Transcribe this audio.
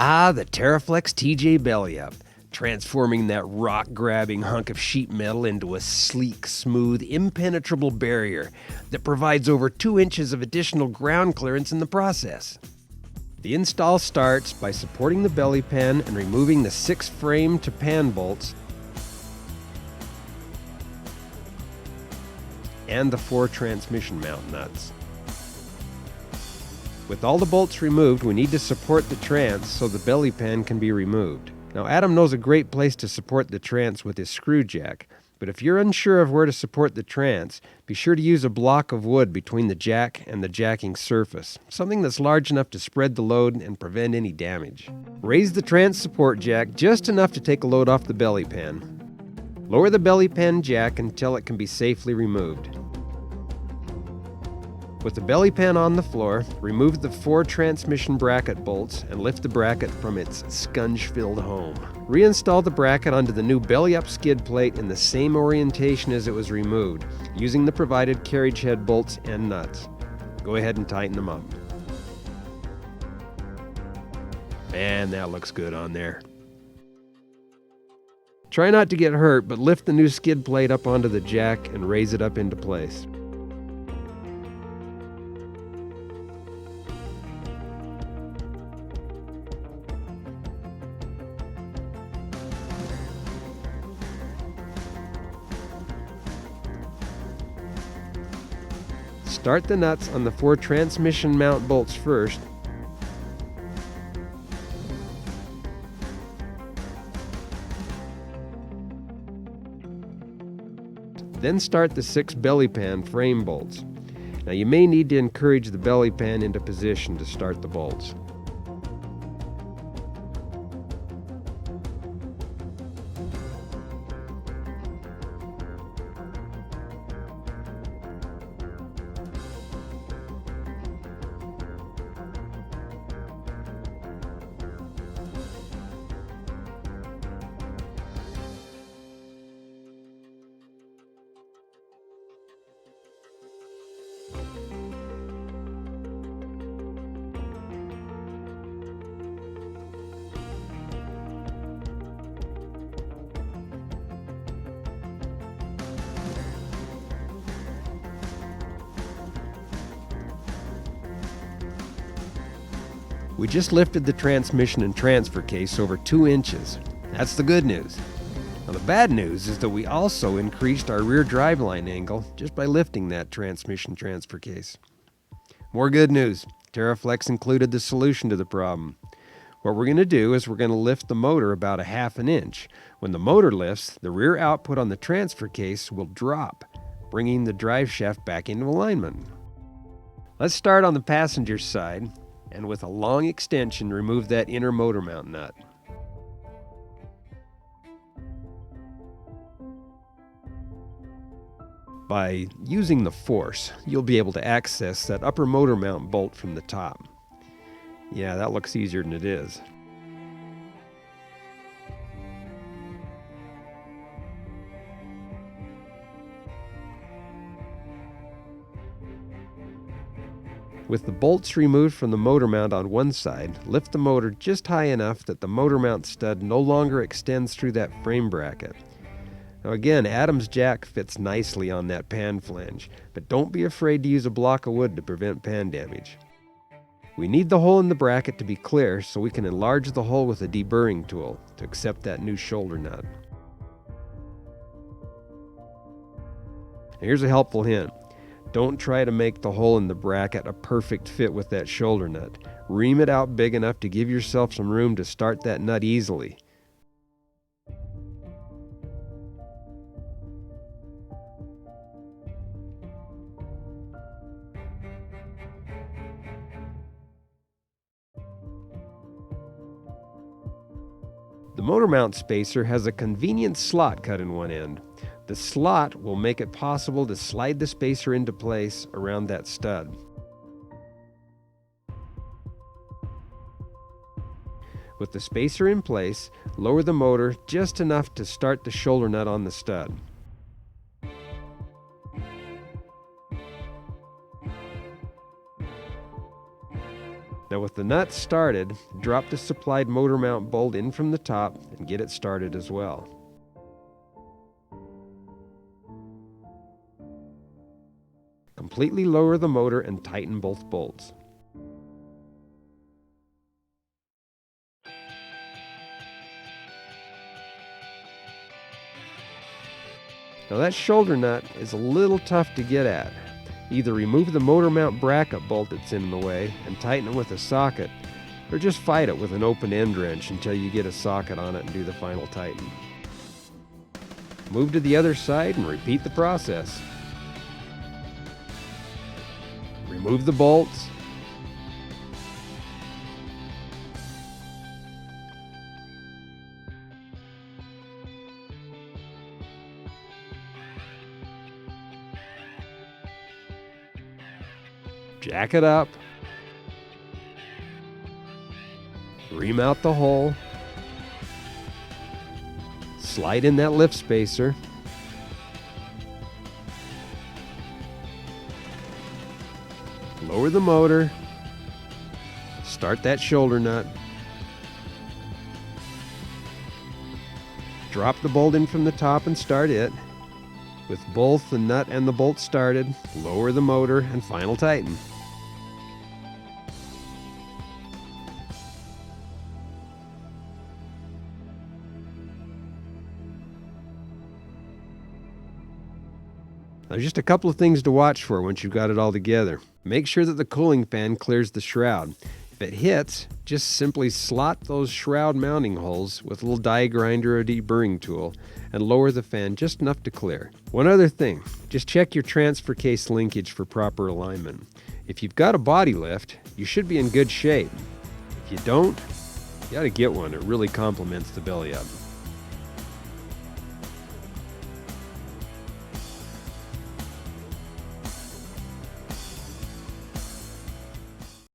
Ah, the TeraFlex TJ BellyUp, transforming that rock-grabbing hunk of sheet metal into a sleek, smooth, impenetrable barrier that provides over 2 inches of additional ground clearance in the process. The install starts by supporting the belly pan and removing the 6 frame to pan bolts and the 4 transmission mount nuts. With all the bolts removed, we need to support the trans so the belly pan can be removed. Now, Adam knows a great place to support the trans with his screw jack, but if you're unsure of where to support the trans, be sure to use a block of wood between the jack and the jacking surface, something that's large enough to spread the load and prevent any damage. Raise the trans support jack just enough to take a load off the belly pan. Lower the belly pan jack until it can be safely removed. With the belly pan on the floor, remove the 4 transmission bracket bolts and lift the bracket from its scunge-filled home. Reinstall the bracket onto the new BellyUp skid plate in the same orientation as it was removed, using the provided carriage head bolts and nuts. Go ahead and tighten them up. Man, that looks good on there. Try not to get hurt, but lift the new skid plate up onto the jack and raise it up into place. Start the nuts on the 4 transmission mount bolts first. Then start the 6 belly pan frame bolts. Now you may need to encourage the belly pan into position to start the bolts. We just lifted the transmission and transfer case over 2 inches. That's the good news. Now the bad news is that we also increased our rear driveline angle just by lifting that transmission transfer case. More good news. TeraFlex included the solution to the problem. What we're going to do is we're going to lift the motor about 1/2 inch. When the motor lifts, the rear output on the transfer case will drop, bringing the drive shaft back into alignment. Let's start on the passenger side, and with a long extension, remove that inner motor mount nut. By using the force, you'll be able to access that upper motor mount bolt from the top. Yeah, that looks easier than it is. With the bolts removed from the motor mount on one side, lift the motor just high enough that the motor mount stud no longer extends through that frame bracket. Now again, Adam's jack fits nicely on that pan flange, but don't be afraid to use a block of wood to prevent pan damage. We need the hole in the bracket to be clear so we can enlarge the hole with a deburring tool to accept that new shoulder nut. Now here's a helpful hint. Don't try to make the hole in the bracket a perfect fit with that shoulder nut. Ream it out big enough to give yourself some room to start that nut easily. The motor mount spacer has a convenient slot cut in one end. The slot will make it possible to slide the spacer into place around that stud. With the spacer in place, lower the motor just enough to start the shoulder nut on the stud. Now with the nut started, drop the supplied motor mount bolt in from the top and get it started as well. Completely lower the motor and tighten both bolts. Now that shoulder nut is a little tough to get at. Either remove the motor mount bracket bolt that's in the way and tighten it with a socket, or just fight it with an open end wrench until you get a socket on it and do the final tighten. Move to the other side and repeat the process. Remove the bolts. Jack it up. Remount the hole. Slide in that lift spacer. Lower the motor. Start that shoulder nut. Drop the bolt in from the top and start it. With both the nut and the bolt started, lower the motor and final tighten. Now just a couple of things to watch for once you've got it all together. Make sure that the cooling fan clears the shroud. If it hits, just simply slot those shroud mounting holes with a little die grinder or deburring tool and lower the fan just enough to clear. One other thing, just check your transfer case linkage for proper alignment. If you've got a body lift, you should be in good shape. If you don't, you ought to get one. It really complements the BellyUp.